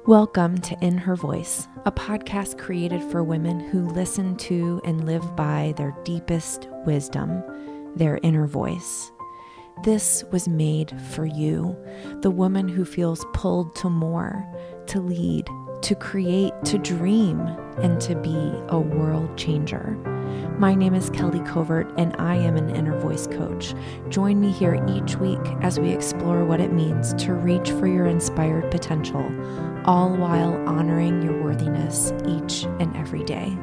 Welcome to In Her Voice, a podcast created for women who listen to and live by their deepest wisdom, their inner voice. This was made for you, the woman who feels pulled to more, to lead, to create, to dream, and to be a world changer. My name is Kelly Covert, and I am an inner voice coach. Join me here each week as we explore what it means to reach for your inspired potential, all while honoring your worthiness each and every day.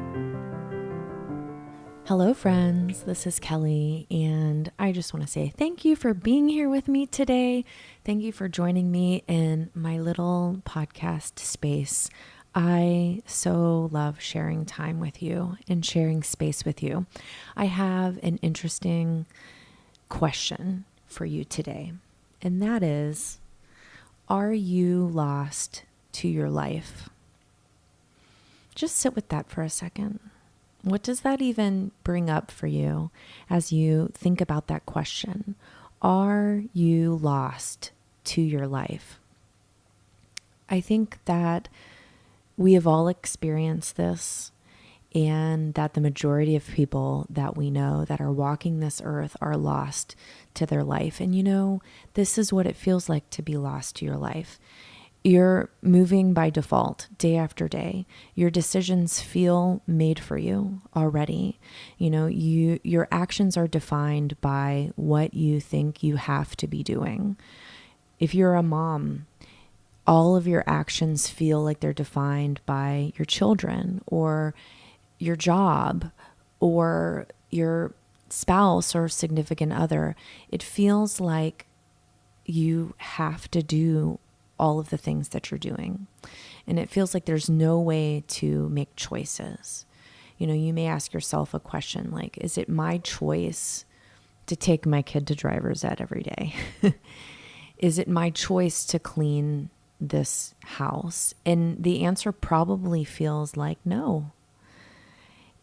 Hello, friends. This is Kelly, and I just want to say thank you for being here with me today. Thank you for joining me in my little podcast space. I so love sharing time with you and sharing space with you. I have an interesting question for you today, and that is, are you lost to your life? Just sit with that for a second. What does that even bring up for you as you think about that question? Are you lost to your life? I think that we have all experienced this, and that the majority of people that we know that are walking this earth are lost to their life. And you know, this is what it feels like to be lost to your life. You're moving by default day after day. Your decisions feel made for you already. You know, your actions are defined by what you think you have to be doing. If you're a mom, all of your actions feel like they're defined by your children or your job or your spouse or significant other. It feels like you have to do all of the things that you're doing. And it feels like there's no way to make choices. You know, you may ask yourself a question like, is it my choice to take my kid to driver's ed every day? Is it my choice to clean this house? And the answer probably feels like no.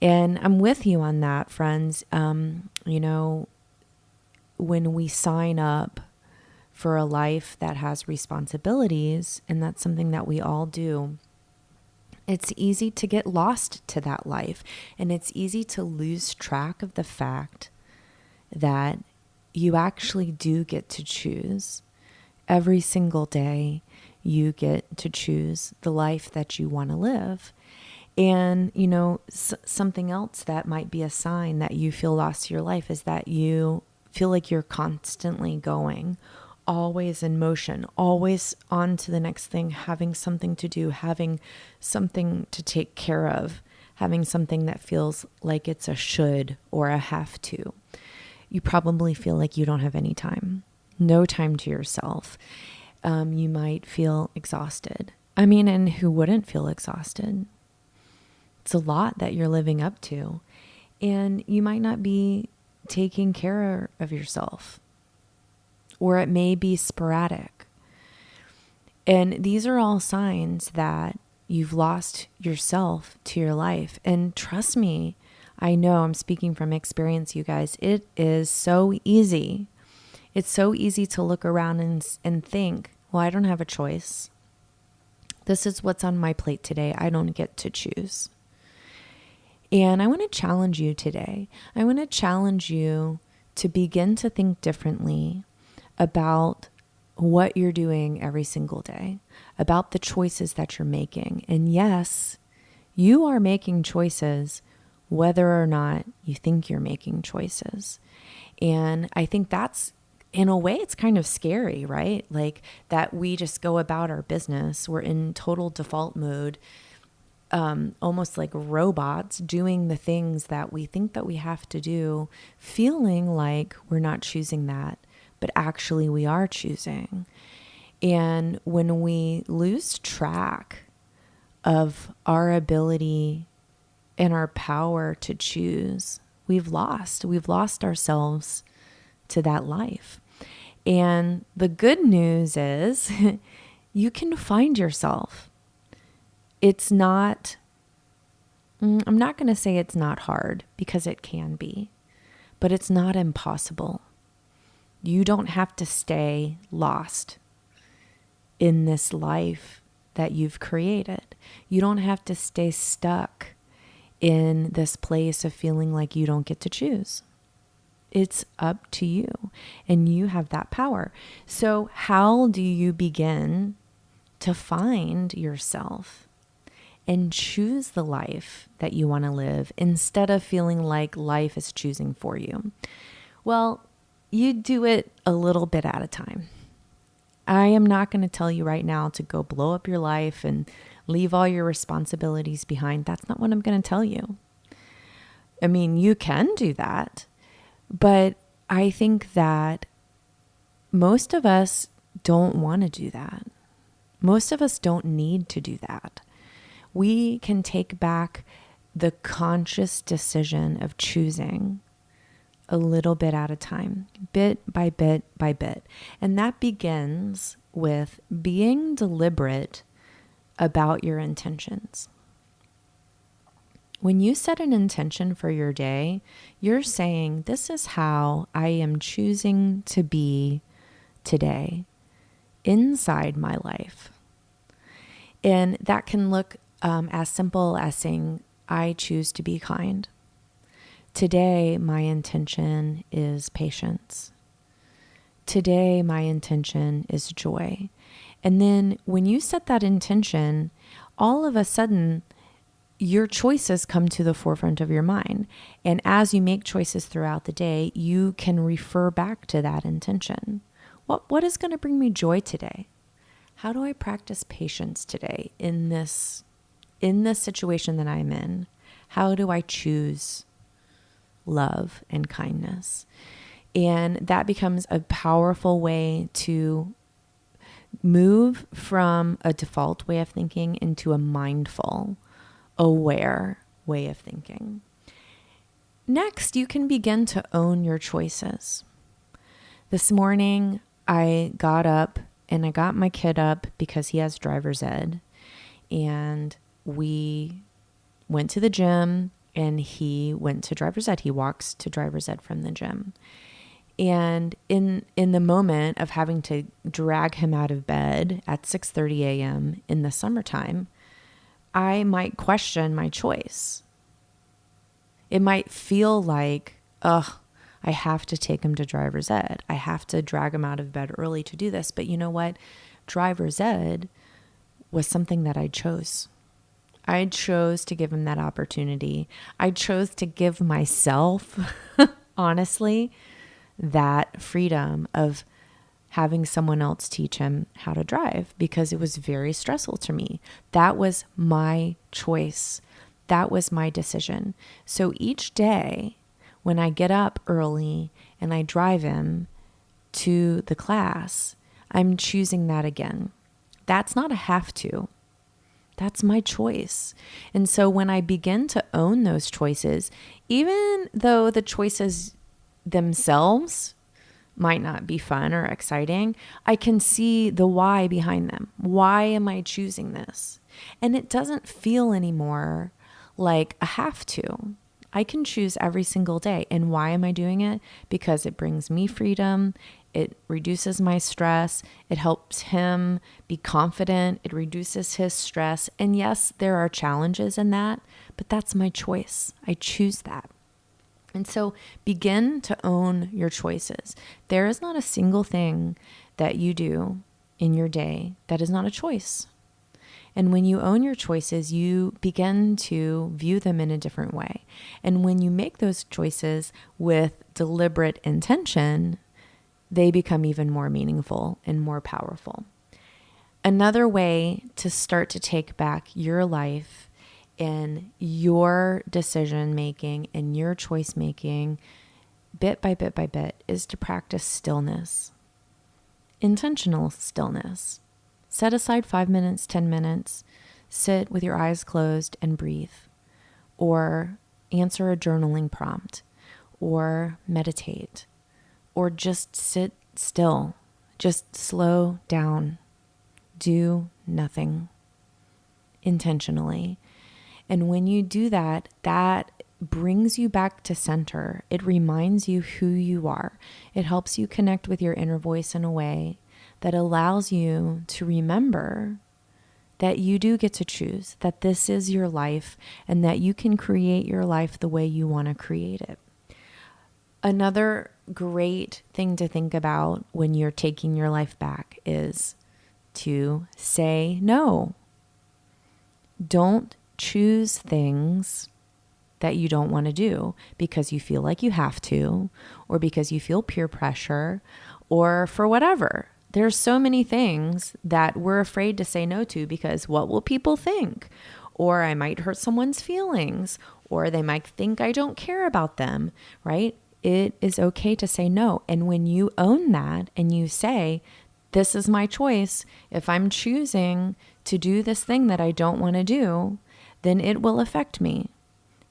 And I'm with you on that, friends. You know, when we sign up for a life that has responsibilities, and that's something that we all do, it's easy to get lost to that life. And it's easy to lose track of the fact that you actually do get to choose. Every single day, you get to choose the life that you want to live. And, you know, something else that might be a sign that you feel lost to your life is that you feel like you're constantly going, always in motion, always on to the next thing, having something to do, having something to take care of, having something that feels like it's a should or a have to. You probably feel like you don't have any time, no time to yourself. You might feel exhausted. I mean, and who wouldn't feel exhausted? It's a lot that you're living up to, and you might not be taking care of yourself, or it may be sporadic. And these are all signs that you've lost yourself to your life. And trust me, I know I'm speaking from experience, you guys. It is so easy. It's so easy to look around and think, well, I don't have a choice. This is what's on my plate today. I don't get to choose. And I want to challenge you today. I want to challenge you to begin to think differently about what you're doing every single day, about the choices that you're making. And yes, you are making choices whether or not you think you're making choices. And I think that's, in a way, it's kind of scary, right? Like that we just go about our business. We're in total default mode, almost like robots doing the things that we think that we have to do, feeling like we're not choosing that, but actually we are choosing. And when we lose track of our ability and our power to choose, we've lost ourselves to that life. And the good news is you can find yourself. It's not, I'm not going to say it's not hard, because it can be, but it's not impossible. You don't have to stay lost in this life that you've created. You don't have to stay stuck in this place of feeling like you don't get to choose. It's up to you, and you have that power. So how do you begin to find yourself and choose the life that you want to live instead of feeling like life is choosing for you? Well, you do it a little bit at a time. I am not going to tell you right now to go blow up your life and leave all your responsibilities behind. That's not what I'm going to tell you. I mean, you can do that, but I think that most of us don't want to do that. Most of us don't need to do that. We can take back the conscious decision of choosing a little bit at a time, bit by bit by bit. And that begins with being deliberate about your intentions. When you set an intention for your day, you're saying, this is how I am choosing to be today inside my life. And that can look as simple as saying, I choose to be kind. Today, my intention is patience. Today, my intention is joy. And then when you set that intention, all of a sudden, your choices come to the forefront of your mind. And as you make choices throughout the day, you can refer back to that intention. What is going to bring me joy today? How do I practice patience today in this situation that I'm in? How do I choose love and kindness? And that becomes a powerful way to move from a default way of thinking into a mindful, aware way of thinking. Next, you can begin to own your choices. This morning, I got up and I got my kid up because he has driver's ed, and we went to the gym. And he went to driver's ed. He walks to driver's ed from the gym. And in the moment of having to drag him out of bed at 6:30 a.m. in the summertime, I might question my choice. It might feel like, I have to take him to driver's ed. I have to drag him out of bed early to do this. But you know what? Driver's ed was something that I chose. I chose to give him that opportunity. I chose to give myself, honestly, that freedom of having someone else teach him how to drive because it was very stressful to me. That was my choice. That was my decision. So each day when I get up early and I drive him to the class, I'm choosing that again. That's not a have to. That's my choice. And so when I begin to own those choices, even though the choices themselves might not be fun or exciting, I can see the why behind them. Why am I choosing this? And it doesn't feel anymore like a have to. I can choose every single day. And why am I doing it? Because it brings me freedom. It reduces my stress. It helps him be confident. It reduces his stress. And yes, there are challenges in that, but that's my choice. I choose that. And so begin to own your choices. There is not a single thing that you do in your day that is not a choice. And when you own your choices, you begin to view them in a different way. And when you make those choices with deliberate intention, they become even more meaningful and more powerful. Another way to start to take back your life and your decision making and your choice making bit by bit by bit is to practice stillness, intentional stillness. Set aside 5 minutes, 10 minutes, sit with your eyes closed and breathe, or answer a journaling prompt, or meditate, or just sit still, just slow down, do nothing intentionally. And when you do that, that brings you back to center. It reminds you who you are. It helps you connect with your inner voice in a way that allows you to remember that you do get to choose, that this is your life, and that you can create your life the way you want to create it. Another great thing to think about when you're taking your life back is to say no. Don't choose things that you don't want to do because you feel like you have to, or because you feel peer pressure, or for whatever. There's so many things that we're afraid to say no to because what will people think? Or I might hurt someone's feelings, or they might think I don't care about them, right? It is okay to say no. And when you own that and you say, this is my choice, if I'm choosing to do this thing that I don't want to do, then it will affect me.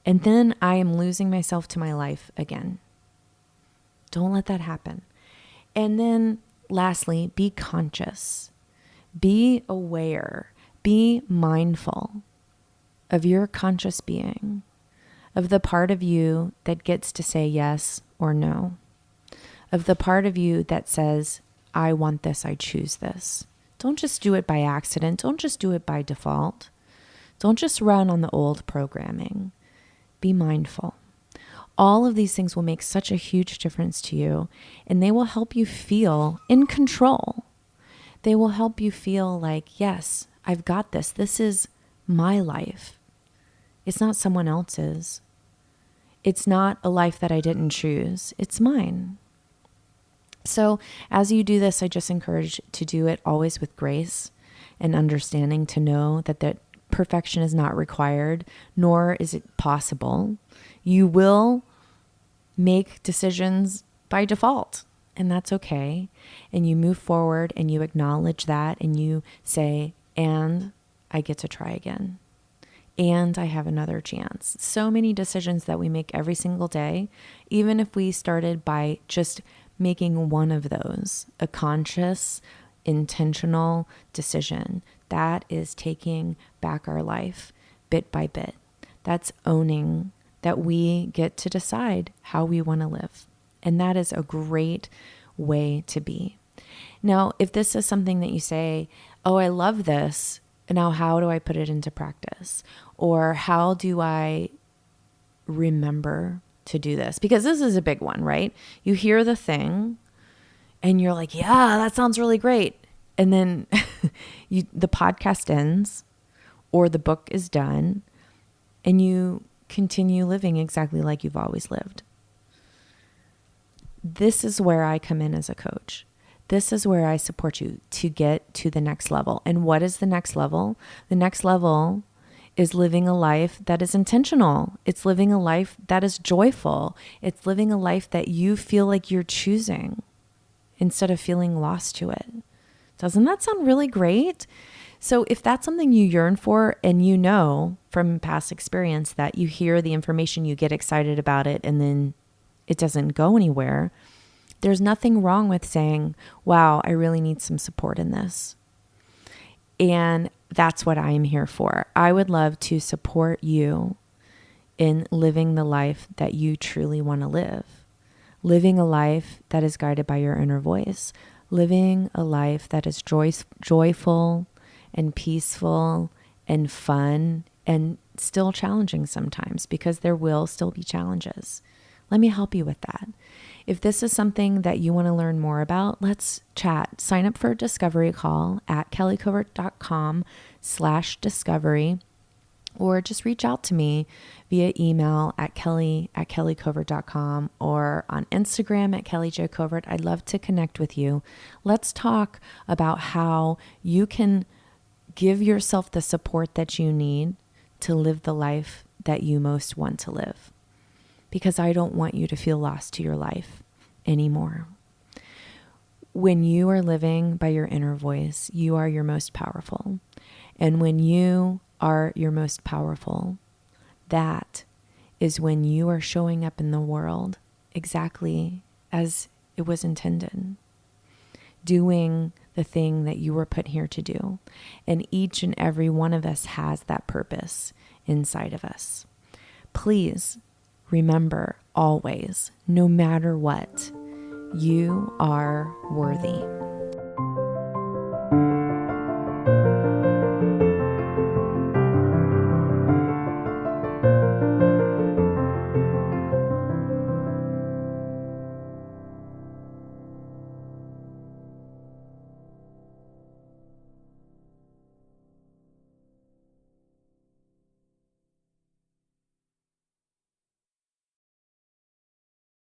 And then I am losing myself to my life again. Don't let that happen. And then lastly, be conscious, be aware, be mindful of your conscious being, of the part of you that gets to say yes or no, of the part of you that says, I want this, I choose this. Don't just do it by accident. Don't just do it by default. Don't just run on the old programming. Be mindful. All of these things will make such a huge difference to you, and they will help you feel in control. They will help you feel like, yes, I've got this. This is my life. It's not someone else's. It's not a life that I didn't choose. It's mine. So as you do this, I just encourage to do it always with grace and understanding, to know that perfection is not required, nor is it possible. You will make decisions by default, and that's okay. And you move forward and you acknowledge that, and you say, and I get to try again. And I have another chance. So many decisions that we make every single day, even if we started by just making one of those, a conscious, intentional decision, that is taking back our life bit by bit. That's owning that we get to decide how we want to live. And that is a great way to be. Now, if this is something that you say, oh, I love this, now how do I put it into practice? Or how do I remember to do this? Because this is a big one, right? You hear the thing and you're like, yeah, that sounds really great. And then the podcast ends or the book is done and you continue living exactly like you've always lived. This is where I come in as a coach. This is where I support you to get to the next level. And what is the next level? The next level is living a life that is intentional. It's living a life that is joyful. It's living a life that you feel like you're choosing instead of feeling lost to it. Doesn't that sound really great? So if that's something you yearn for, and you know from past experience that you hear the information, you get excited about it, and then it doesn't go anywhere, there's nothing wrong with saying, wow, I really need some support in this. And that's what I'm here for. I would love to support you in living the life that you truly want to live. Living a life that is guided by your inner voice. Living a life that is joyful and peaceful and fun, and still challenging sometimes, because there will still be challenges. Let me help you with that. If this is something that you want to learn more about, let's chat. Sign up for a discovery call at kellycovert.com/discovery, or just reach out to me via email at kelly@kellycovert.com, or on Instagram at kellyjcovert. I'd love to connect with you. Let's talk about how you can give yourself the support that you need to live the life that you most want to live. Because I don't want you to feel lost to your life anymore. When you are living by your inner voice, you are your most powerful. And when you are your most powerful, that is when you are showing up in the world exactly as it was intended. Doing the thing that you were put here to do. And each and every one of us has that purpose inside of us. Please remember always, no matter what, you are worthy.